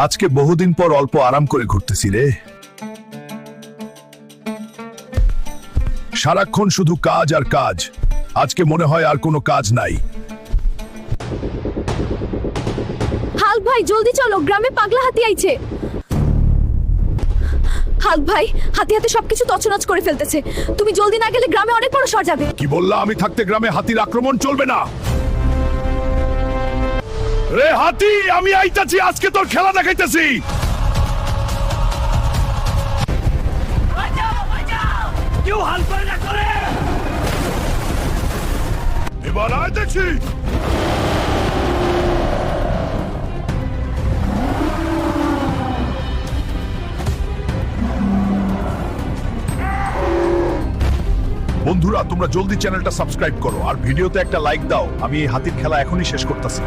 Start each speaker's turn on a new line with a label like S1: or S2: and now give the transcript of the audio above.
S1: আজকে বহুদিন পর অল্প আরাম করে ঘুরতেছি রে। সারাক্ষণ শুধু কাজ আর কাজ। আজকে মনে হয় আর কোনো কাজ নাই।
S2: হাল্ক ভাই জলদি চলো, গ্রামে পাগলা হাতি আইছে। হাল্ক ভাই হাতি হাতে সবকিছু তছনছ করে ফেলতেছে, তুমি জলদি না গেলে গ্রামে অনেক বড় সর যাবে।
S1: কি বললা? আমি থাকতে গ্রামে হাতির আক্রমণ চলবে না। রে হাতি, আমি আইতাছি, আজকে তোর খেলা দেখাইতেছি। এবার আয় দেখছি। বন্ধুরা, তোমরা জলদি চ্যানেলটা সাবস্ক্রাইব করো আর ভিডিওতে একটা লাইক দাও। আমি এই হাতির খেলা এখনই শেষ করতেছি।